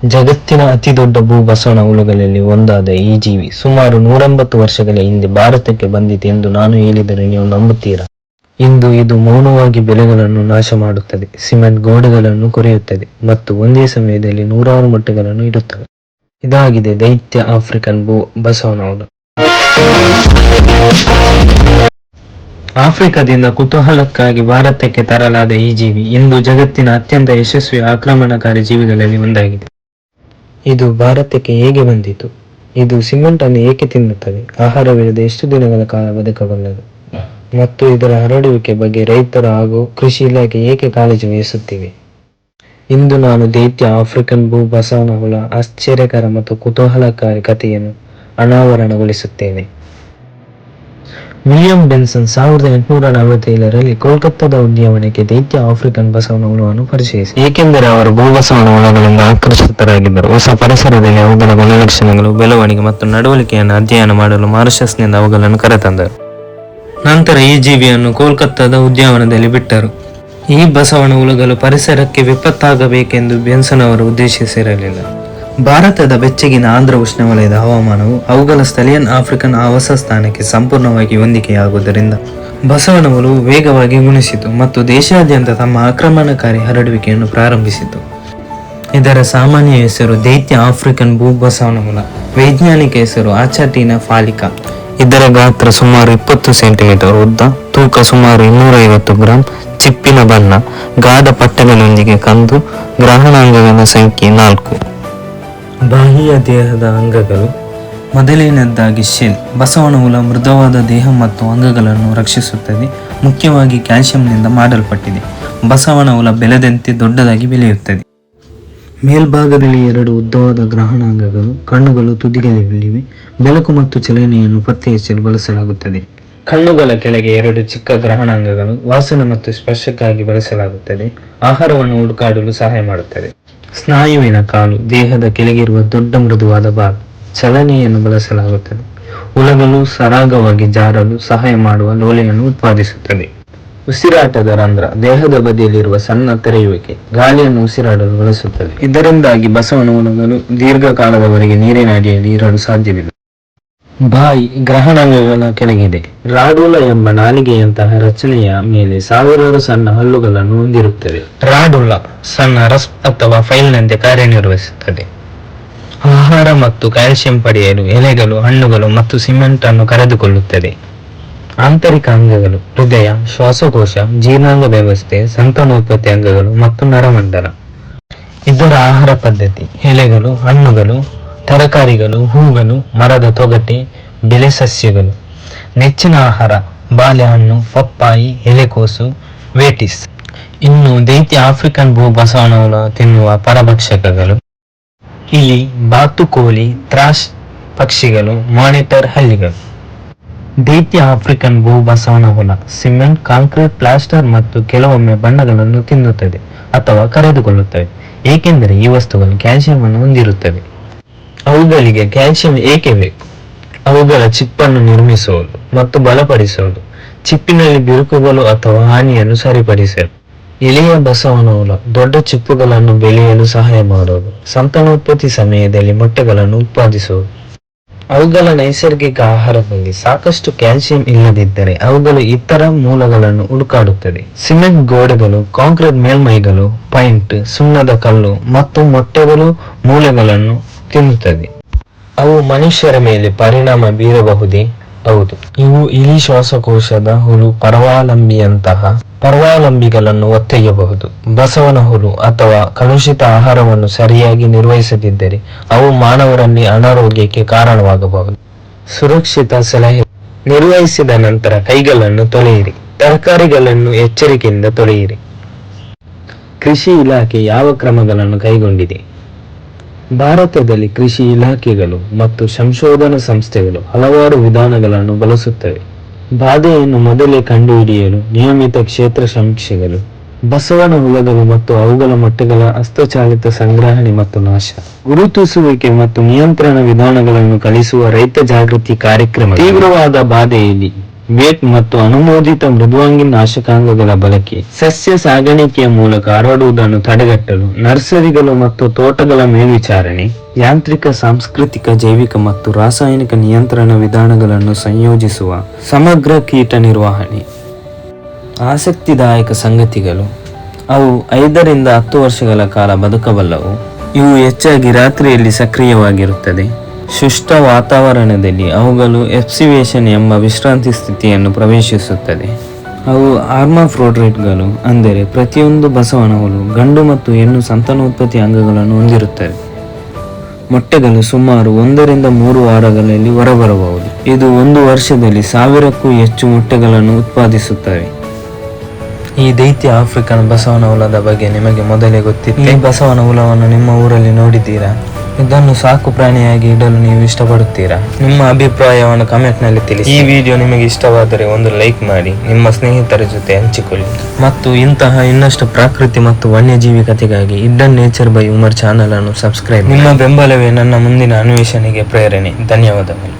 ಜಗತ್ತಿನ ಅತಿದೊಡ್ಡ ಭೂಬಸವನ ಹುಳುಗಳಲ್ಲಿ ಒಂದಾದ ಈ ಜೀವಿ ಸುಮಾರು 180 ವರ್ಷಗಳ ಹಿಂದೆ ಭಾರತಕ್ಕೆ ಬಂದಿದೆ ಎಂದು ನಾನು ಹೇಳಿದರೆ ನೀವು ನಂಬುತ್ತೀರಾ? ಇಂದು ಇದು ಮೌನವಾಗಿ ಬೆಳೆಗಳನ್ನು ನಾಶ ಮಾಡುತ್ತದೆ, ಸಿಮೆಂಟ್ ಗೋಡೆಗಳನ್ನು ಕೊರೆಯುತ್ತದೆ ಮತ್ತು ಒಂದೇ ಸಮಯದಲ್ಲಿ 100 ಮೊಟ್ಟೆಗಳನ್ನು ಇಡುತ್ತವೆ. ಇದಾಗಿದೆ ದೈತ್ಯ ಆಫ್ರಿಕನ್ ಬಸವನ ಹುಳು. ಆಫ್ರಿಕಾದಿಂದ ಕುತೂಹಲಕ್ಕಾಗಿ ಭಾರತಕ್ಕೆ ತರಲಾದ ಈ ಜೀವಿ ಇಂದು ಜಗತ್ತಿನ ಅತ್ಯಂತ ಯಶಸ್ವಿ ಆಕ್ರಮಣಕಾರಿ ಜೀವಿಗಳಲ್ಲಿ ಒಂದಾಗಿದೆ. ಇದು ಭಾರತಕ್ಕೆ ಹೇಗೆ ಬಂದಿತು? ಇದು ಸಿಮೆಂಟ್ ಅನ್ನು ಏಕೆ ತಿನ್ನುತ್ತದೆ? ಆಹಾರವಿಲ್ಲದೆ ಎಷ್ಟು ದಿನಗಳ ಕಾಲ ಬದುಕಬಲ್ಲದು? ಮತ್ತು ಇದರ ಹರಡುವಿಕೆ ಬಗ್ಗೆ ರೈತರು ಹಾಗೂ ಕೃಷಿ ಇಲಾಖೆ ಏಕೆ ಕಾಳಜಿ ವಹಿಸುತ್ತಿವೆ? ಇಂದು ನಾನು ದೈತ್ಯ ಆಫ್ರಿಕನ್ ಬಸವನ ಹುಳ ಆಶ್ಚರ್ಯಕರ ಮತ್ತು ಕುತೂಹಲಕಾರಿ ಕಥೆಯನ್ನು ಅನಾವರಣಗೊಳಿಸುತ್ತೇನೆ. ವಿಲಿಯಂ ಬೆನ್ಸನ್ 1847ರಲ್ಲಿ ಕೋಲ್ಕತ್ತಾದ ಉದ್ಯಾನವನಕ್ಕೆ ದೈತ್ಯ ಆಫ್ರಿಕನ್ ಬಸವನ ಹುಳುವನ್ನು ಪರಿಚಯಿಸಿ, ಏಕೆಂದರೆ ಅವರು ಭೂಬಸವನ ಹುಳುಗಳಿಂದ ಆಕರ್ಷಿತರಾಗಿದ್ದರು. ಹೊಸ ಪರಿಸರದಲ್ಲಿ ಅವುಗಳ ಗುಣಲಕ್ಷಣಗಳು, ಬೆಳವಣಿಗೆ ಮತ್ತು ನಡವಳಿಕೆಯನ್ನು ಅಧ್ಯಯನ ಮಾಡಲು ಮಾರಿಷಸ್ನಿಂದ ಅವುಗಳನ್ನು ಕರೆತಂದರು. ನಂತರ ಈ ಜೀವಿಯನ್ನು ಕೋಲ್ಕತ್ತಾದ ಉದ್ಯಾನವನದಲ್ಲಿ ಬಿಟ್ಟರು. ಈ ಬಸವನ ಹುಳುಗಳು ಪರಿಸರಕ್ಕೆ ವಿಪತ್ತಾಗಬೇಕೆಂದು ಬೆನ್ಸನ್ ಅವರು ಉದ್ದೇಶಿಸಿರಲಿಲ್ಲ. ಭಾರತದ ಬೆಚ್ಚಗಿನ ಆಂಧ್ರ ಉಷ್ಣವಲಯದ ಹವಾಮಾನವು ಅವುಗಳ ಸ್ಥಳೀಯ ಆಫ್ರಿಕನ್ ಆವಾಸ ಸ್ಥಾನಕ್ಕೆ ಸಂಪೂರ್ಣವಾಗಿ ಹೊಂದಿಕೆಯಾಗುವುದರಿಂದ ಬಸವನ ಹುಳು ವೇಗವಾಗಿ ಗುಣಿಸಿತು ಮತ್ತು ದೇಶಾದ್ಯಂತ ತಮ್ಮ ಆಕ್ರಮಣಕಾರಿ ಹರಡುವಿಕೆಯನ್ನು ಪ್ರಾರಂಭಿಸಿತು. ಇದರ ಸಾಮಾನ್ಯ ಹೆಸರು ದೈತ್ಯ ಆಫ್ರಿಕನ್ ಬಸವನ ಹುಳ. ವೈಜ್ಞಾನಿಕ ಹೆಸರು ಆಚಾಟಿನಾ ಫಾಲಿಕಾ. ಇದರ ಗಾತ್ರ ಸುಮಾರು 20 ಸೆಂಟಿಮೀಟರ್ ಉದ್ದ, ತೂಕ ಸುಮಾರು 250 ಗ್ರಾಂ, ಚಿಪ್ಪಿನ ಬಣ್ಣ, ಗಾಢ ಪಟ್ಟೆಗಳೊಂದಿಗೆ ಕಂದು, ಗ್ರಹಣಾಂಗಗಳ ಸಂಖ್ಯೆ 4. ಬಾಹ್ಯ ದೇಹದ ಅಂಗಗಳು. ಮೊದಲನೆಯದಾಗಿ ಶೆಲ್. ಬಸವನ ಹುಳ ಮೃದುವಾದ ದೇಹ ಮತ್ತು ಅಂಗಗಳನ್ನು ರಕ್ಷಿಸುತ್ತದೆ, ಮುಖ್ಯವಾಗಿ ಕ್ಯಾಲ್ಸಿಯಂನಿಂದ ಮಾಡಲ್ಪಟ್ಟಿದೆ. ಬಸವನ ಹುಳ ಬೆಳೆದಂತೆ ದೊಡ್ಡದಾಗಿ ಬೆಳೆಯುತ್ತದೆ. ಮೇಲ್ಭಾಗದಲ್ಲಿ 2 ಉದ್ದವಾದ ಗ್ರಹಣಾಂಗಗಳು, ಕಣ್ಣುಗಳು ತುದಿಗಳಲ್ಲಿವೆ. ಬೆಳಕು ಮತ್ತು ಚಲನೆಯನ್ನು ಪತ್ತೆಹಚ್ಚಲು ಬಳಸಲಾಗುತ್ತದೆ. ಕಣ್ಣುಗಳ ಕೆಳಗೆ 2 ಚಿಕ್ಕ ಗ್ರಹಣಾಂಗಗಳು ವಾಸನೆ ಮತ್ತು ಸ್ಪರ್ಶಕ್ಕಾಗಿ ಬಳಸಲಾಗುತ್ತದೆ. ಆಹಾರವನ್ನು ಹುಡುಕಾಡಲು ಸಹಾಯ ಮಾಡುತ್ತದೆ. ಸ್ನಾಯುವಿನ ಕಾಲು. ದೇಹದ ಕೆಳಗಿರುವ ದೊಡ್ಡ ಮೃದುವಾದ ಭಾಗ. ಚಲನೆಯನ್ನು ಬಳಸಲಾಗುತ್ತದೆ. ಹುಳುಗಳು ಸರಾಗವಾಗಿ ಜಾರಲು ಸಹಾಯ ಮಾಡುವ ಲೋಳೆಯನ್ನು ಉತ್ಪಾದಿಸುತ್ತದೆ. ಉಸಿರಾಟದ ರಂಧ್ರ. ದೇಹದ ಬದಿಯಲ್ಲಿರುವ ಸಣ್ಣ ತೆರೆಯುವಿಕೆ, ಗಾಳಿಯನ್ನು ಉಸಿರಾಡಲು ಬಳಸುತ್ತದೆ. ಇದರಿಂದಾಗಿ ಬಸವನ ಹುಳುಗಳು ದೀರ್ಘಕಾಲದವರೆಗೆ ನೀರಿನ ಅಡಿಯಲ್ಲಿ ಇರಲು ಸಾಧ್ಯವಿಲ್ಲ. ಬಾಯಿ. ಗ್ರಹಣಾಂಗಗಳ ಕೆಳಗಿದೆ. ರಾಡುಲ ಎಂಬ ನಾಲಿಗೆಯಂತಹ ರಚನೆಯ ಮೇಲೆ ಸಾವಿರಾರು ಸಣ್ಣ ಹಲ್ಲುಗಳನ್ನು ಹೊಂದಿರುತ್ತದೆ. ರಾಡುಲ ಸಣ್ಣ ರಸ್ಪ್ ಅಥವಾ ಫೈಲ್ನಂತೆ ಕಾರ್ಯನಿರ್ವಹಿಸುತ್ತದೆ. ಆಹಾರ ಮತ್ತು ಕ್ಯಾಲ್ಸಿಯಂ ಪಡೆಯಲು ಎಲೆಗಳು, ಹಣ್ಣುಗಳು ಮತ್ತು ಸಿಮೆಂಟ್ ಅನ್ನು ಕರೆದುಕೊಳ್ಳುತ್ತದೆ. ಆಂತರಿಕ ಅಂಗಗಳು. ಹೃದಯ, ಶ್ವಾಸಕೋಶ, ಜೀರ್ಣಾಂಗ ವ್ಯವಸ್ಥೆ, ಸಂತಾನೋತ್ಪತ್ತಿ ಅಂಗಗಳು ಮತ್ತು ನರಮಂಡಲ. ಇದರ ಆಹಾರ ಪದ್ಧತಿ: ಎಲೆಗಳು, ಹಣ್ಣುಗಳು, ತರಕಾರಿಗಳು, ಹೂಗಳು, ಮರದ ತೊಗಟೆ, ಬೆಳೆ ಸಸ್ಯಗಳು. ನೆಚ್ಚಿನ ಆಹಾರ: ಬಾಳೆಹಣ್ಣು, ಪಪ್ಪಾಯಿ, ಎಲೆಕೋಸು, ವೇಟಿಸ್. ಇನ್ನು ದೈತ್ಯ ಆಫ್ರಿಕನ್ ಬಸವನ ಹುಳ ತಿನ್ನುವ ಪರಭಕ್ಷಕಗಳು: ಇಲಿ, ಬಾತುಕೋಳಿ, ಥ್ರಾಶ್ ಪಕ್ಷಿಗಳು, ಮಾನಿಟರ್ ಹಲ್ಲಿಗಳು. ದೈತ್ಯ ಆಫ್ರಿಕನ್ ಬಸವನ ಹುಳ ಸಿಮೆಂಟ್, ಕಾಂಕ್ರೀಟ್, ಪ್ಲಾಸ್ಟರ್ ಮತ್ತು ಕೆಲವೊಮ್ಮೆ ಬಣ್ಣಗಳನ್ನು ತಿನ್ನುತ್ತದೆ ಅಥವಾ ಕರೆದುಕೊಳ್ಳುತ್ತವೆ, ಏಕೆಂದರೆ ಈ ವಸ್ತುಗಳು ಕ್ಯಾಲ್ಸಿಯಂ ಅನ್ನು ಹೊಂದಿರುತ್ತವೆ. ಅವುಗಳಿಗೆ ಕ್ಯಾಲ್ಸಿಯಂ ಏಕೆ ಬೇಕು? ಅವುಗಳ ಚಿಪ್ಪನ್ನು ನಿರ್ಮಿಸುವುದು ಮತ್ತು ಬಲಪಡಿಸುವುದು, ಚಿಪ್ಪಿನಲ್ಲಿ ಬಿರುಕುಗಳು ಅಥವಾ ಹಾನಿಯನ್ನು ಸರಿಪಡಿಸಲು. ಎಲೆಯ ಬಸವನ ಹುಳ ದೊಡ್ಡ ಚಿಪ್ಪುಗಳನ್ನು ಬೆಳೆಯಲು ಸಹಾಯ ಮಾಡುವುದು, ಸಂತಾನೋತ್ಪತ್ತಿ ಸಮಯದಲ್ಲಿ ಮೊಟ್ಟೆಗಳನ್ನು ಉತ್ಪಾದಿಸುವುದು. ಅವುಗಳ ನೈಸರ್ಗಿಕ ಆಹಾರದಲ್ಲಿ ಸಾಕಷ್ಟು ಕ್ಯಾಲ್ಸಿಯಂ ಇಲ್ಲದಿದ್ದರೆ ಅವುಗಳು ಇತರ ಮೂಲಗಳನ್ನು ಹುಡುಕಾಡುತ್ತದೆ. ಸಿಮೆಂಟ್ ಗೋಡೆಗಳು, ಕಾಂಕ್ರೀಟ್ ಮೇಲ್ಮೈಗಳು, ಪೈಂಟ್, ಸುಣ್ಣದ ಕಲ್ಲು ಮತ್ತು ಮೊಟ್ಟೆಗಳು ಮೂಳೆಗಳನ್ನು ತಿನ್ನುತ್ತದೆ. ಅವು ಮನುಷ್ಯರ ಮೇಲೆ ಪರಿಣಾಮ ಬೀರಬಹುದೇ? ಹೌದು. ಇವು ಇಲಿ ಶ್ವಾಸಕೋಶದ ಹುಳು ಪರಾವಲಂಬಿಗಳನ್ನು ಹೊತ್ತೊಯ್ಯಬಹುದು. ಬಸವನ ಹುಳು ಅಥವಾ ಕಲುಷಿತ ಆಹಾರವನ್ನು ಸರಿಯಾಗಿ ನಿರ್ವಹಿಸದಿದ್ದರೆ ಅವು ಮಾನವರಲ್ಲಿ ಅನಾರೋಗ್ಯಕ್ಕೆ ಕಾರಣವಾಗಬಹುದು. ಸುರಕ್ಷಿತ ಸಲಹೆ: ನಿರ್ವಹಿಸಿದ ನಂತರ ಕೈಗಳನ್ನು ತೊಳೆಯಿರಿ. ತರಕಾರಿಗಳನ್ನು ಎಚ್ಚರಿಕೆಯಿಂದ ತೊಳೆಯಿರಿ. ಕೃಷಿ ಇಲಾಖೆ ಯಾವ ಕ್ರಮಗಳನ್ನು ಕೈಗೊಂಡಿದೆ? ಭಾರತದಲ್ಲಿ ಕೃಷಿ ಇಲಾಖೆಗಳು ಮತ್ತು ಸಂಶೋಧನಾ ಸಂಸ್ಥೆಗಳು ಹಲವಾರು ವಿಧಾನಗಳನ್ನು ಬಳಸುತ್ತವೆ. ಬಾಧೆಯನ್ನು ಮೊದಲೇ ಕಂಡುಹಿಡಿಯಲು ನಿಯಮಿತ ಕ್ಷೇತ್ರ ಸಮೀಕ್ಷೆಗಳು, ಬಸವನ ಹುಳುಗಳು ಮತ್ತು ಅವುಗಳ ಮೊಟ್ಟೆಗಳ ಹಸ್ತಚಾಲಿತ ಸಂಗ್ರಹಣೆ ಮತ್ತು ನಾಶ, ಗುರುತಿಸುವಿಕೆ ಮತ್ತು ನಿಯಂತ್ರಣ ವಿಧಾನಗಳನ್ನು ಕಲಿಸುವ ರೈತ ಜಾಗೃತಿ ಕಾರ್ಯಕ್ರಮ. ತೀವ್ರವಾದ ಬಾಧೆಯಲ್ಲಿ ವೇಟ್ ಮತ್ತು ಅನುಮೋದಿತ ಮೃದುವಾಂಗಿ ನಾಶಕಾಂಗಗಳ ಬಳಕೆ ಸಸ್ಯ ಸಾಗಾಣಿಕೆಯ ಮೂಲಕ ಹರಡುವುದನ್ನು ತಡೆಗಟ್ಟಲು ನರ್ಸರಿಗಳು ಮತ್ತು ತೋಟಗಳ ಮೇಲ್ವಿಚಾರಣೆ, ಯಾಂತ್ರಿಕ, ಸಾಂಸ್ಕೃತಿಕ, ಜೈವಿಕ ಮತ್ತು ರಾಸಾಯನಿಕ ನಿಯಂತ್ರಣ ವಿಧಾನಗಳನ್ನು ಸಂಯೋಜಿಸುವ ಸಮಗ್ರ ಕೀಟ ನಿರ್ವಹಣೆ. ಆಸಕ್ತಿದಾಯಕ ಸಂಗತಿಗಳು: ಅವು 5 ರಿಂದ 10 ವರ್ಷಗಳ ಕಾಲ ಬದುಕಬಲ್ಲವು. ಇವು ಹೆಚ್ಚಾಗಿ ರಾತ್ರಿಯಲ್ಲಿ ಸಕ್ರಿಯವಾಗಿರುತ್ತದೆ. ಶುಷ್ಕ ವಾತಾವರಣದಲ್ಲಿ ಅವುಗಳು ಎಬ್ಸಿವೇಷನ್ ಎಂಬ ವಿಶ್ರಾಂತಿ ಸ್ಥಿತಿಯನ್ನು ಪ್ರವೇಶಿಸುತ್ತದೆ. ಅವು ಹರ್ಮಾಫ್ರೋಡಿಟ್ಗಳು, ಅಂದರೆ ಪ್ರತಿಯೊಂದು ಬಸವನ ಹುಳು ಗಂಡು ಮತ್ತು ಹೆಣ್ಣು ಸಂತಾನೋತ್ಪತ್ತಿ ಅಂಗಗಳನ್ನು ಹೊಂದಿರುತ್ತವೆ. ಮೊಟ್ಟೆಗಳು ಸುಮಾರು 1 ರಿಂದ 3 ವಾರಗಳಲ್ಲಿ ಹೊರಬರಬಹುದು. ಇದು 1 ವರ್ಷದಲ್ಲಿ 1000ಕ್ಕೂ ಹೆಚ್ಚು ಮೊಟ್ಟೆಗಳನ್ನು ಉತ್ಪಾದಿಸುತ್ತವೆ. ಈ ದೈತ್ಯ ಆಫ್ರಿಕನ್ ಬಸವನ ಹುಳದ ಬಗ್ಗೆ ನಿಮಗೆ ಮೊದಲೇ ಗೊತ್ತಿತ್ತು? ಈ ಬಸವನ ಹುಳವನ್ನು ನಿಮ್ಮ ಊರಲ್ಲಿ ನೋಡಿದ್ದೀರಾ? ಇದನ್ನು ಸಾಕು ಪ್ರಾಣಿಯಾಗಿ ಇಡಲು ನೀವು ಇಷ್ಟಪಡುತ್ತೀರಾ? ನಿಮ್ಮ ಅಭಿಪ್ರಾಯವನ್ನು ಕಮೆಂಟ್ ನಲ್ಲಿ ತಿಳಿಸಿ. ಈ ವಿಡಿಯೋ ನಿಮಗೆ ಇಷ್ಟವಾದರೆ ಒಂದು ಲೈಕ್ ಮಾಡಿ, ನಿಮ್ಮ ಸ್ನೇಹಿತರ ಜೊತೆ ಹಂಚಿಕೊಳ್ಳಿ ಮತ್ತು ಇಂತಹ ಇನ್ನಷ್ಟು ಪ್ರಕೃತಿ ಮತ್ತು ವನ್ಯಜೀವಿ ಕಥೆಗಾಗಿ hidden nature by Umar channel ಅನ್ನು ಸಬ್ಸ್ಕ್ರೈಬ್. ನಿಮ್ಮ ಬೆಂಬಲವೇ ನನ್ನ ಮುಂದಿನ ಅನ್ವೇಷಣೆಗೆ ಪ್ರೇರಣೆ. ಧನ್ಯವಾದಗಳು.